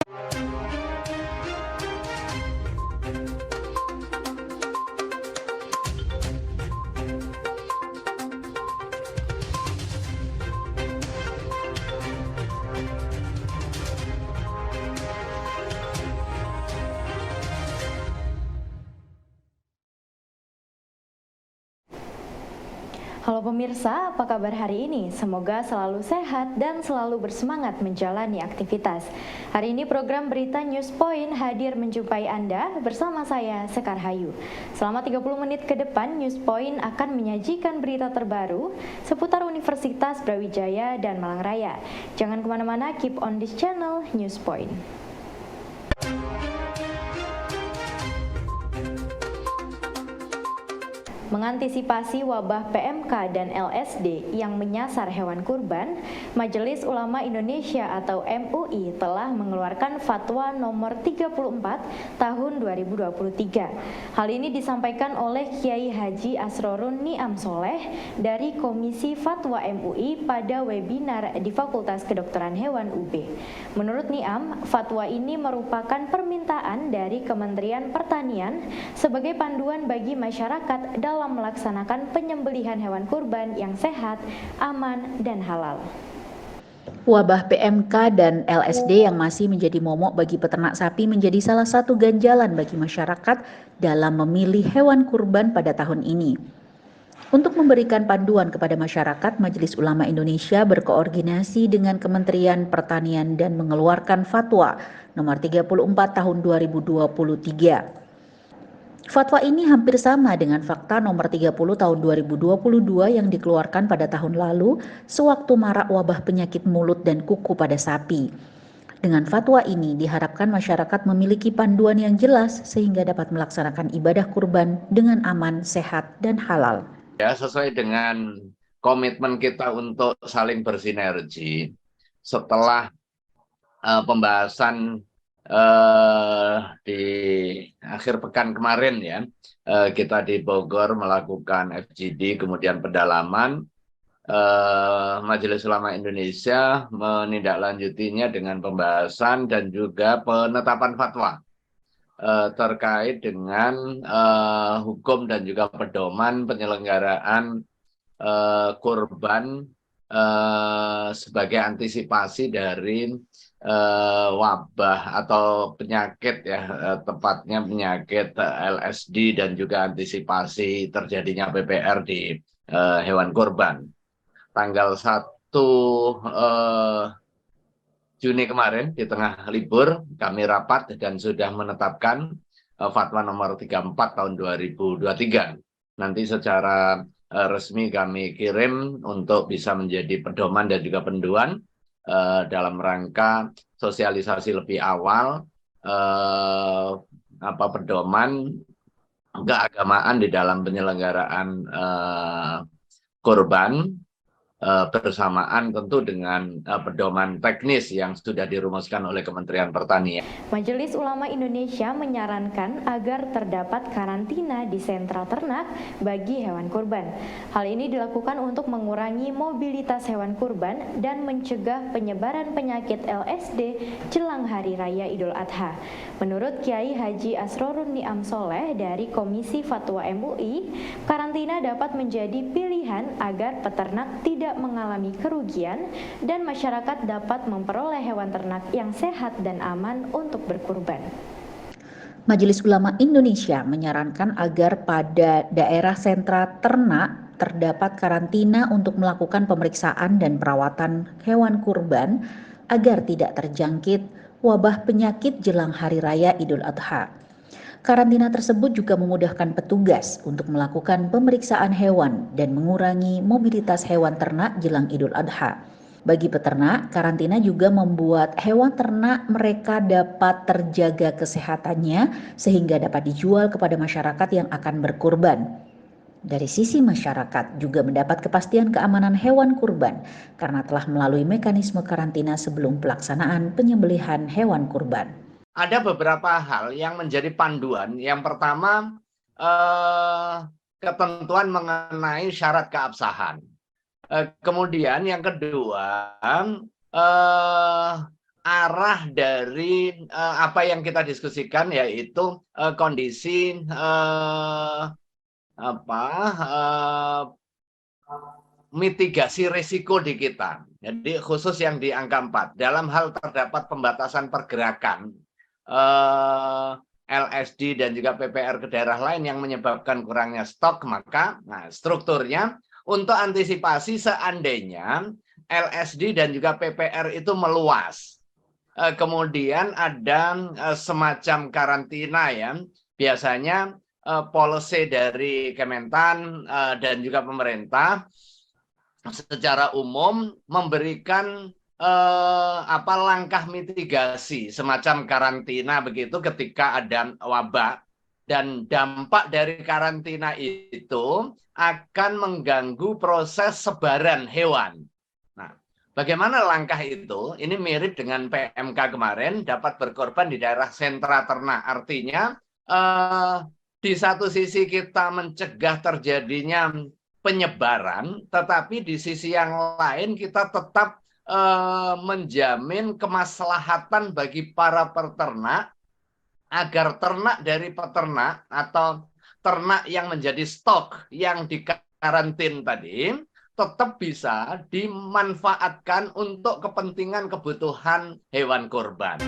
Halo pemirsa, apa kabar hari ini? Semoga selalu sehat dan selalu bersemangat menjalani aktivitas. Hari ini program Berita News Point hadir menjumpai Anda bersama saya, Sekar Hayu. Selama 30 menit ke depan, News Point akan menyajikan berita terbaru seputar Universitas Brawijaya dan Malang Raya. Jangan kemana-mana, keep on this channel, News Point. Mengantisipasi wabah PMK dan LSD yang menyasar hewan kurban, Majelis Ulama Indonesia atau MUI telah mengeluarkan Fatwa nomor 34 tahun 2023. Hal ini disampaikan oleh Kiai Haji Asrorun Niam Soleh dari Komisi Fatwa MUI pada webinar di Fakultas Kedokteran Hewan UB. Menurut Niam, fatwa ini merupakan permintaan dari Kementerian Pertanian sebagai panduan bagi masyarakat dalam melaksanakan penyembelihan hewan kurban yang sehat, aman, dan halal. Wabah PMK dan LSD yang masih menjadi momok bagi peternak sapi menjadi salah satu ganjalan bagi masyarakat dalam memilih hewan kurban pada tahun ini. Untuk memberikan panduan kepada masyarakat, Majelis Ulama Indonesia berkoordinasi dengan Kementerian Pertanian dan mengeluarkan Fatwa nomor 34 tahun 2023. Fatwa ini hampir sama dengan Fakta nomor 30 tahun 2022 yang dikeluarkan pada tahun lalu sewaktu marak wabah penyakit mulut dan kuku pada sapi. Dengan fatwa ini diharapkan masyarakat memiliki panduan yang jelas sehingga dapat melaksanakan ibadah kurban dengan aman, sehat, dan halal. Ya, sesuai dengan komitmen kita untuk saling bersinergi setelah pembahasan di akhir pekan kemarin ya, kita di Bogor melakukan FGD, kemudian pendalaman. Majelis Ulama Indonesia menindaklanjutinya dengan pembahasan dan juga penetapan fatwa terkait dengan hukum dan juga pedoman penyelenggaraan kurban sebagai antisipasi dari wabah atau penyakit ya, tepatnya penyakit LSD dan juga antisipasi terjadinya PPR di hewan kurban. Tanggal 1 Juni kemarin di tengah libur kami rapat dan sudah menetapkan Fatwa nomor 34 tahun 2023. Nanti secara resmi kami kirim untuk bisa menjadi pedoman dan juga panduan dalam rangka sosialisasi lebih awal pedoman keagamaan di dalam penyelenggaraan kurban bersamaan tentu dengan pedoman teknis yang sudah dirumuskan oleh Kementerian Pertanian. Majelis Ulama Indonesia menyarankan agar terdapat karantina di sentra ternak bagi hewan kurban. Hal ini dilakukan untuk mengurangi mobilitas hewan kurban dan mencegah penyebaran penyakit LSD jelang Hari Raya Idul Adha. Menurut Kiai Haji Asrorun Niam Soleh dari Komisi Fatwa MUI, karantina dapat menjadi pilihan agar peternak tidak mengalami kerugian dan masyarakat dapat memperoleh hewan ternak yang sehat dan aman untuk berkurban. Majelis Ulama Indonesia menyarankan agar pada daerah sentra ternak terdapat karantina untuk melakukan pemeriksaan dan perawatan hewan kurban agar tidak terjangkit wabah penyakit jelang Hari Raya Idul Adha. Karantina tersebut juga memudahkan petugas untuk melakukan pemeriksaan hewan dan mengurangi mobilitas hewan ternak jelang Idul Adha. Bagi peternak, karantina juga membuat hewan ternak mereka dapat terjaga kesehatannya sehingga dapat dijual kepada masyarakat yang akan berkurban. Dari sisi masyarakat juga mendapat kepastian keamanan hewan kurban karena telah melalui mekanisme karantina sebelum pelaksanaan penyembelihan hewan kurban. Ada beberapa hal yang menjadi panduan. Yang pertama, ketentuan mengenai syarat keabsahan. Kemudian yang kedua, arah dari apa yang kita diskusikan, yaitu kondisi mitigasi risiko di kita. Jadi khusus yang di angka 4, dalam hal terdapat pembatasan pergerakan LSD dan juga PPR ke daerah lain yang menyebabkan kurangnya stok, maka strukturnya untuk antisipasi seandainya LSD dan juga PPR itu meluas. Kemudian ada semacam karantina ya, biasanya policy dari Kementan dan juga pemerintah secara umum memberikan langkah mitigasi semacam karantina begitu ketika ada wabah, dan dampak dari karantina itu akan mengganggu proses sebaran hewan. Nah, bagaimana langkah itu? Ini mirip dengan PMK kemarin, dapat berkorban di daerah sentra ternak. Artinya di satu sisi kita mencegah terjadinya penyebaran, tetapi di sisi yang lain kita tetap menjamin kemaslahatan bagi para peternak agar ternak dari peternak atau ternak yang menjadi stok yang dikarantin tadi tetap bisa dimanfaatkan untuk kepentingan kebutuhan hewan kurban.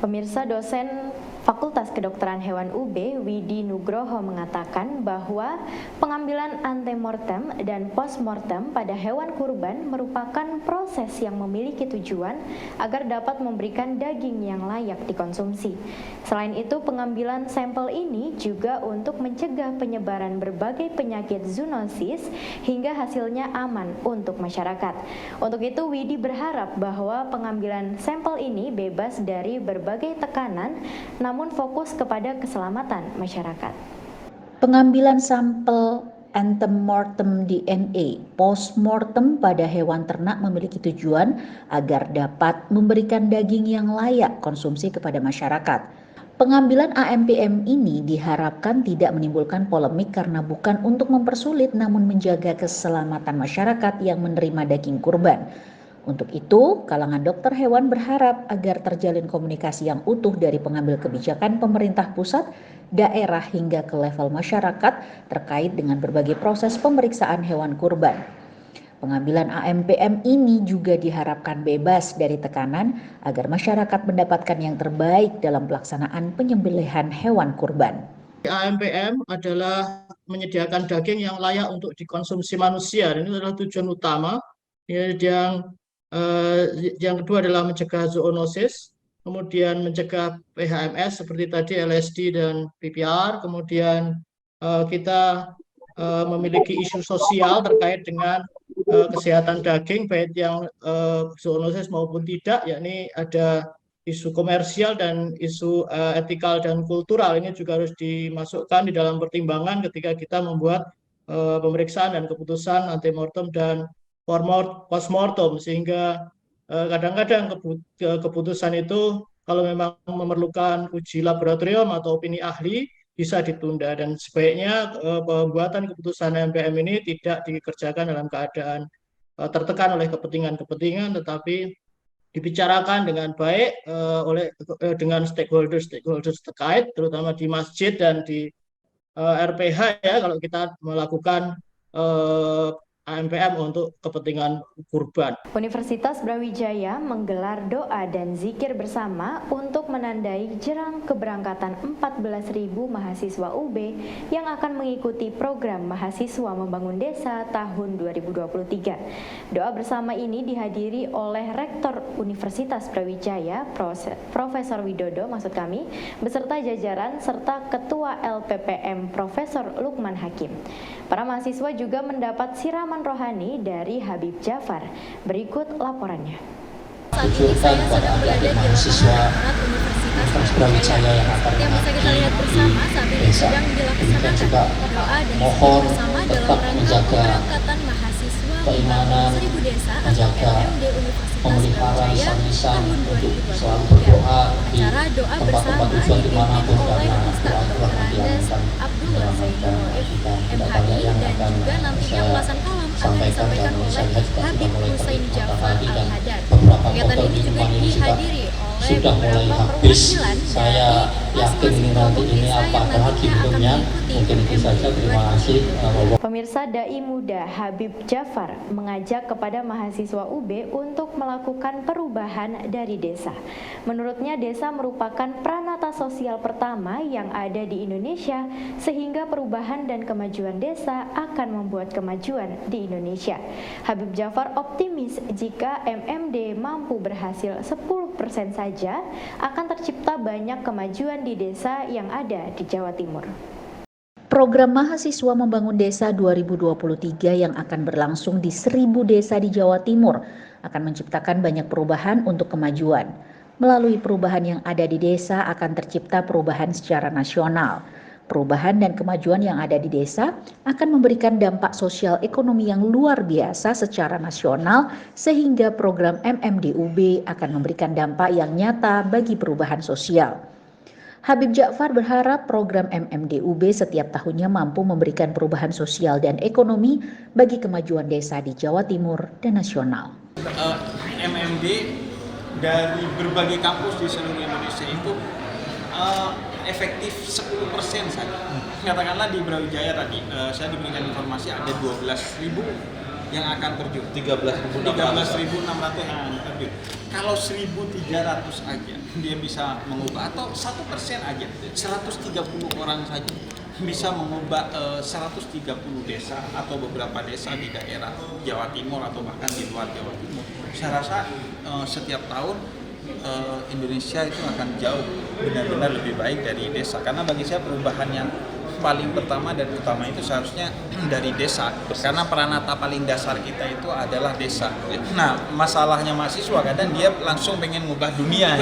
Pemirsa, dosen Fakultas Kedokteran Hewan UB, Widi Nugroho, mengatakan bahwa pengambilan antemortem dan postmortem pada hewan kurban merupakan proses yang memiliki tujuan agar dapat memberikan daging yang layak dikonsumsi. Selain itu, pengambilan sampel ini juga untuk mencegah penyebaran berbagai penyakit zoonosis hingga hasilnya aman untuk masyarakat. Untuk itu, Widi berharap bahwa pengambilan sampel ini bebas dari berbagai tekanan, namun fokus kepada keselamatan masyarakat. Pengambilan sampel antemortem DNA postmortem pada hewan ternak memiliki tujuan agar dapat memberikan daging yang layak konsumsi kepada masyarakat. Pengambilan AMPM ini diharapkan tidak menimbulkan polemik karena bukan untuk mempersulit namun menjaga keselamatan masyarakat yang menerima daging kurban. Untuk itu, kalangan dokter hewan berharap agar terjalin komunikasi yang utuh dari pengambil kebijakan pemerintah pusat, daerah hingga ke level masyarakat terkait dengan berbagai proses pemeriksaan hewan kurban. Pengambilan AMPM ini juga diharapkan bebas dari tekanan agar masyarakat mendapatkan yang terbaik dalam pelaksanaan penyembelihan hewan kurban. AMPM adalah menyediakan daging yang layak untuk dikonsumsi manusia. Ini adalah tujuan utama. Yang kedua adalah mencegah zoonosis, kemudian mencegah PHMS seperti tadi LSD dan PPR. Kemudian kita memiliki isu sosial terkait dengan kesehatan daging, baik yang zoonosis maupun tidak, yakni ada isu komersial dan isu etikal dan kultural. Ini juga harus dimasukkan di dalam pertimbangan ketika kita membuat pemeriksaan dan keputusan antemortem dan postmortem, sehingga kadang-kadang keputusan itu kalau memang memerlukan uji laboratorium atau opini ahli bisa ditunda, dan sebaiknya pembuatan keputusan AMPM ini tidak dikerjakan dalam keadaan tertekan oleh kepentingan-kepentingan, tetapi dibicarakan dengan baik dengan stakeholders terkait, terutama di masjid dan di RPH ya, kalau kita melakukan AMPM untuk kepentingan kurban. Universitas Brawijaya menggelar doa dan zikir bersama untuk menandai jelang keberangkatan 14.000 mahasiswa UB yang akan mengikuti program Mahasiswa Membangun Desa tahun 2023. Doa bersama ini dihadiri oleh Rektor Universitas Brawijaya, Profesor Widodo beserta jajaran serta Ketua LPPM Profesor Lukman Hakim. Para mahasiswa juga mendapat siraman pemahaman rohani dari Habib Jafar. Berikut laporannya. Saat ini saya sedang berada di lapangan Universitas Brawijaya yang bisa kita lihat bersama saat ini sedang dilaksanakan doa dan istighfar bersama dalam rangka pengangkatan mahasiswa keimanan, 1000 desa atau menjaga MMD Universitas memelihara Brawijaya lisan-lisan tahun untuk selalu 2023. berdoa di Acara doa tempat-tempat bersama tujuan dipimpin dimanapun oleh karena Ustaz doa-doa Dr. nanti yang Andes akan Abdullah Zainul Roif kita tidak MHI banyak yang dan akan juga nantinya saya ulasan kalam akan sampaikan disampaikan dan oleh saya lihat juga sudah Habib mulai Hussein terlihat Jafar matahari dan Al-Hadad. beberapa Kegiatan hotel ini di juga rumah ini juga dihadiri oleh sudah mulai beberapa habis. perwakilan Saya dari yakin ini masing-masing nanti kelompok ini desa yang apakah nantinya akan belumnya. mengikuti Mungkin itu saja. Terima kasih. Pemirsa, Dai Muda Habib Jafar mengajak kepada mahasiswa UB untuk melakukan perubahan dari desa. Menurutnya, desa merupakan pranata sosial pertama yang ada di Indonesia, sehingga perubahan dan kemajuan desa akan membuat kemajuan di Indonesia. Habib Jafar optimis jika MMD mampu berhasil 10% saja, akan tercipta banyak kemajuan di desa yang ada di Jawa Timur. Program Mahasiswa Membangun Desa 2023 yang akan berlangsung di 1000 desa di Jawa Timur akan menciptakan banyak perubahan untuk kemajuan. Melalui perubahan yang ada di desa akan tercipta perubahan secara nasional. Perubahan dan kemajuan yang ada di desa akan memberikan dampak sosial ekonomi yang luar biasa secara nasional, sehingga program MMDUB akan memberikan dampak yang nyata bagi perubahan sosial. Habib Jafar berharap program MMDUB setiap tahunnya mampu memberikan perubahan sosial dan ekonomi bagi kemajuan desa di Jawa Timur dan nasional. MMD dari berbagai kampus di seluruh Indonesia itu efektif 10% saja. Katakanlah di Brawijaya tadi, saya diberikan informasi ada 12.000 yang akan terjun. 13.600 yang akan terjun. Kalau 1.300 aja dia bisa mengubah, atau 1% aja, 130 orang saja bisa mengubah 130 desa atau beberapa desa di daerah Jawa Timur atau bahkan di luar Jawa Timur. Saya rasa setiap tahun Indonesia itu akan jauh benar-benar lebih baik dari desa, karena bagi saya perubahan yang paling pertama dan utama itu seharusnya dari desa, karena peranata paling dasar kita itu adalah desa. Nah, masalahnya mahasiswa kadang dia langsung pengen mengubah dunia.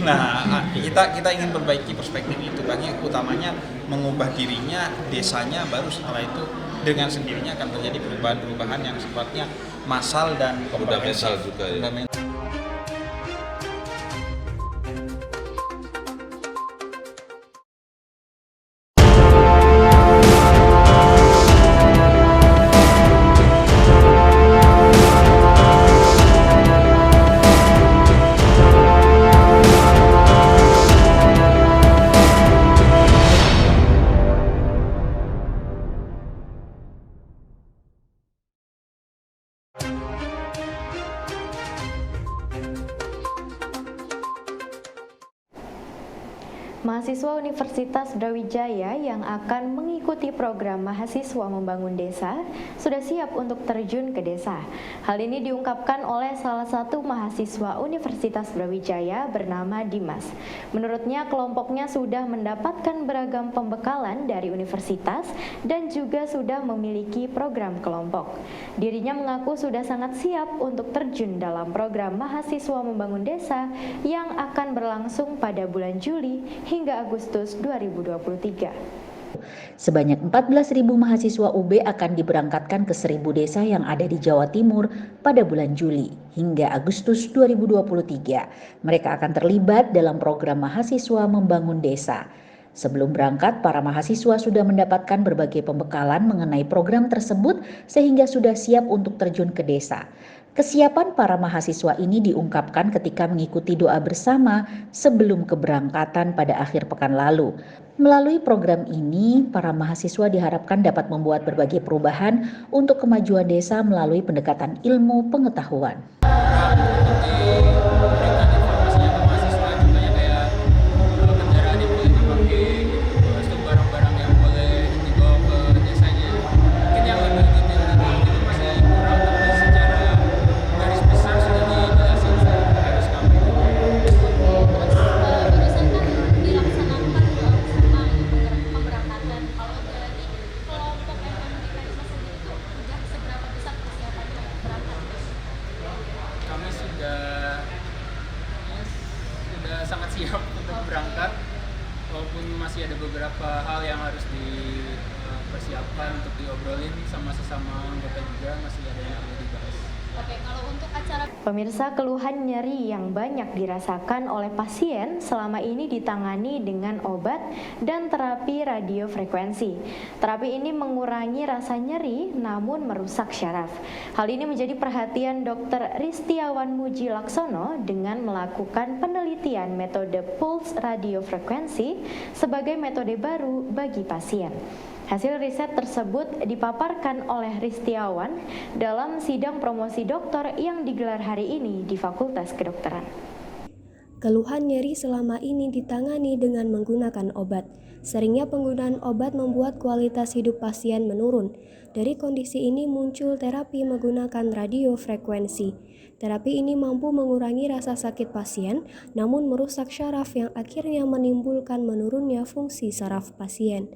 Nah, kita ingin perbaiki perspektif itu, bagi utamanya mengubah dirinya, desanya, baru setelah itu dengan sendirinya akan terjadi perubahan-perubahan yang sifatnya massal dan fundamental juga ya. Mahasiswa Universitas Brawijaya yang akan mengikuti program Mahasiswa Membangun Desa sudah siap untuk terjun ke desa. Hal ini diungkapkan oleh salah satu mahasiswa Universitas Brawijaya bernama Dimas. Menurutnya, kelompoknya sudah mendapatkan beragam pembekalan dari universitas dan juga sudah memiliki program kelompok. Dirinya mengaku sudah sangat siap untuk terjun dalam program Mahasiswa Membangun Desa yang akan berlangsung pada bulan Juli hingga Agustus 2023. Sebanyak 14.000 mahasiswa UB akan diberangkatkan ke 1.000 desa yang ada di Jawa Timur pada bulan Juli hingga Agustus 2023. Mereka akan terlibat dalam program Mahasiswa Membangun Desa. Sebelum berangkat, para mahasiswa sudah mendapatkan berbagai pembekalan mengenai program tersebut sehingga sudah siap untuk terjun ke desa. Kesiapan para mahasiswa ini diungkapkan ketika mengikuti doa bersama sebelum keberangkatan pada akhir pekan lalu. Melalui program ini, para mahasiswa diharapkan dapat membuat berbagai perubahan untuk kemajuan desa melalui pendekatan ilmu pengetahuan. siap untuk berangkat, walaupun masih ada beberapa hal yang harus dipersiapkan untuk diobrolin sama sesama anggota juga, masih ada yang perlu dibahas. Oke, kalau untuk acara Pemirsa, keluhan nyeri yang banyak dirasakan oleh pasien selama ini ditangani dengan obat dan terapi radiofrekuensi. Terapi ini mengurangi rasa nyeri namun merusak syaraf. Hal ini menjadi perhatian Dr. Ristiawan Muji Laksono dengan melakukan penelitian metode pulse radiofrekuensi sebagai metode baru bagi pasien. Hasil riset tersebut dipaparkan oleh Ristiawan dalam sidang promosi dokter yang digelar hari ini di Fakultas Kedokteran. Keluhan nyeri selama ini ditangani dengan menggunakan obat. Seringnya penggunaan obat membuat kualitas hidup pasien menurun. Dari kondisi ini muncul terapi menggunakan radiofrekuensi. Terapi ini mampu mengurangi rasa sakit pasien, namun merusak syaraf yang akhirnya menimbulkan menurunnya fungsi saraf pasien.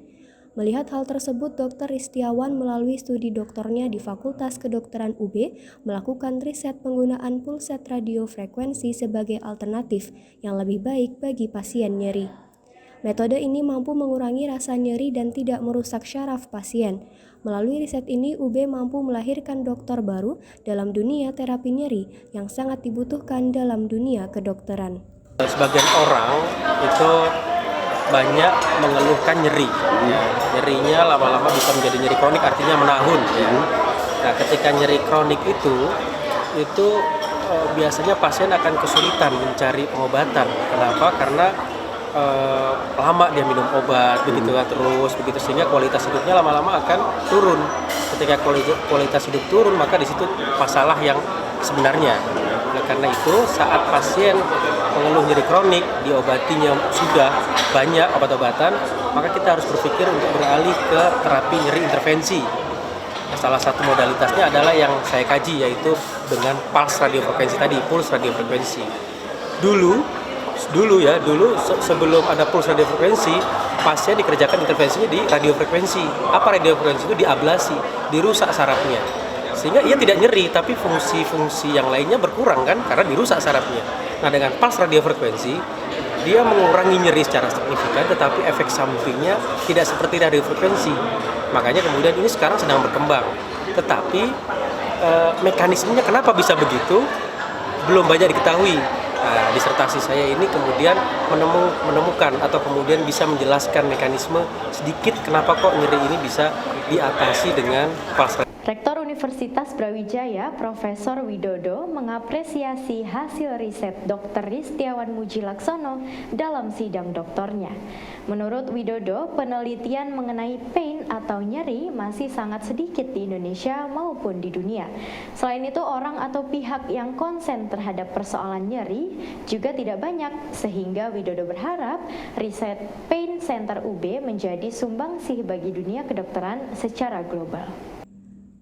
Melihat hal tersebut, Dr. Ristiawan melalui studi doktornya di Fakultas Kedokteran UB melakukan riset penggunaan pulset radiofrekuensi sebagai alternatif yang lebih baik bagi pasien nyeri. Metode ini mampu mengurangi rasa nyeri dan tidak merusak syaraf pasien. Melalui riset ini, UB mampu melahirkan dokter baru dalam dunia terapi nyeri yang sangat dibutuhkan dalam dunia kedokteran. Sebagian orang itu banyak mengeluhkan nyeri. Nyerinya lama-lama bisa menjadi nyeri kronik, artinya menahun. Nah, ketika nyeri kronik itu biasanya pasien akan kesulitan mencari pengobatan. Kenapa? Karena lama dia minum obat begitu sehingga kualitas hidupnya lama-lama akan turun. Ketika kualitas hidup turun, maka di situ masalah yang sebenarnya. Nah, karena itu saat pasien mengeluh nyeri kronik, diobatinya sudah banyak obat-obatan, maka kita harus berpikir untuk beralih ke terapi nyeri intervensi. Nah, salah satu modalitasnya adalah yang saya kaji, yaitu dengan pulse radiofrekuensi tadi, pulse radiofrekuensi. Dulu sebelum ada pulse radiofrekuensi, pasien dikerjakan intervensinya di radiofrekuensi. Apa radiofrekuensi itu? Diablasi, dirusak sarafnya. Sehingga ia tidak nyeri, tapi fungsi-fungsi yang lainnya berkurang kan, karena dirusak sarafnya. Nah, dengan pulse radiofrekuensi, dia mengurangi nyeri secara signifikan, tetapi efek sampingnya tidak seperti radiofrekuensi. Makanya kemudian ini sekarang sedang berkembang. Tetapi mekanismenya kenapa bisa begitu, belum banyak diketahui. Nah, disertasi saya ini kemudian menemukan atau kemudian bisa menjelaskan mekanisme sedikit kenapa kok nyeri ini bisa diatasi dengan pulse. Rektor Universitas Brawijaya, Profesor Widodo, mengapresiasi hasil riset Dr. Ristiawan Muji Laksono dalam sidang doktornya. Menurut Widodo, penelitian mengenai pain atau nyeri masih sangat sedikit di Indonesia maupun di dunia. Selain itu, orang atau pihak yang konsen terhadap persoalan nyeri juga tidak banyak, sehingga Widodo berharap riset Pain Center UB menjadi sumbangsih bagi dunia kedokteran secara global.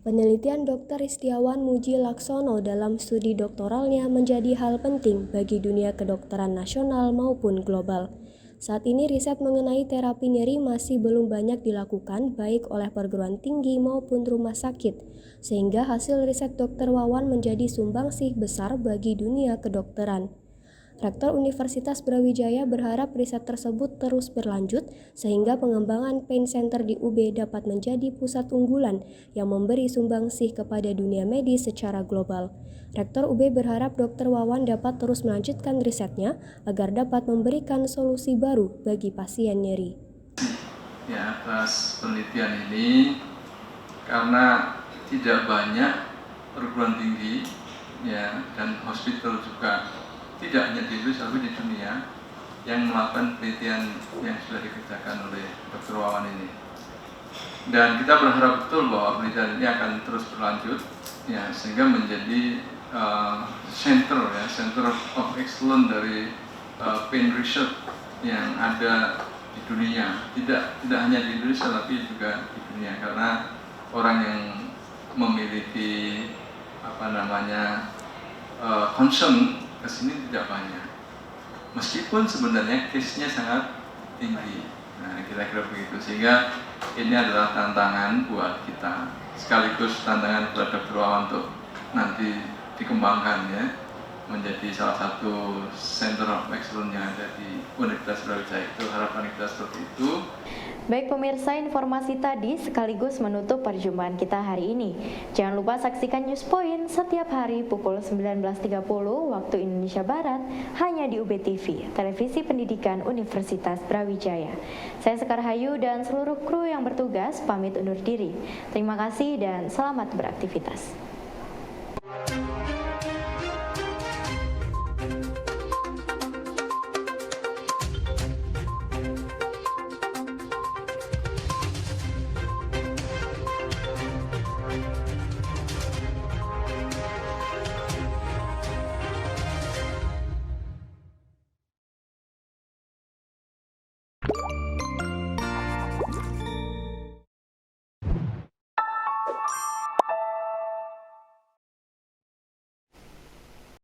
Penelitian Dr. Ristiawan Muji Laksono dalam studi doktoralnya menjadi hal penting bagi dunia kedokteran nasional maupun global. Saat ini riset mengenai terapi nyeri masih belum banyak dilakukan baik oleh perguruan tinggi maupun rumah sakit, sehingga hasil riset Dr. Wawan menjadi sumbangsih besar bagi dunia kedokteran. Rektor Universitas Brawijaya berharap riset tersebut terus berlanjut sehingga pengembangan Pain Center di UB dapat menjadi pusat unggulan yang memberi sumbangsih kepada dunia medis secara global. Rektor UB berharap Dr. Wawan dapat terus melanjutkan risetnya agar dapat memberikan solusi baru bagi pasien nyeri. Ya, atas penelitian ini karena tidak banyak perguruan tinggi ya dan hospital juga tidak hanya di Indonesia tapi di dunia yang melakukan penelitian yang sudah dikerjakan oleh Dr. Wawan ini. Dan kita berharap betul bahwa penelitian ini akan terus berlanjut ya sehingga menjadi center of excellence dari pain research yang ada di dunia. Tidak hanya di Indonesia tapi juga di dunia, karena orang yang memiliki concern ke sini tidak banyak. Meskipun sebenarnya case-nya sangat tinggi. Nah, kira-kira begitu. Sehingga ini adalah tantangan buat kita. Sekaligus tantangan buat Dr. Wawan untuk nanti dikembangkan ya. menjadi salah satu center of excellence yang ada di Universitas Brawijaya. Itu harapan kita seperti itu. Baik pemirsa, informasi tadi sekaligus menutup perjumpaan kita hari ini. Jangan lupa saksikan News Point setiap hari pukul 19.30 waktu Indonesia Barat hanya di UB TV, Televisi Pendidikan Universitas Brawijaya. Saya Sekar Hayu dan seluruh kru yang bertugas pamit undur diri. Terima kasih dan selamat beraktivitas.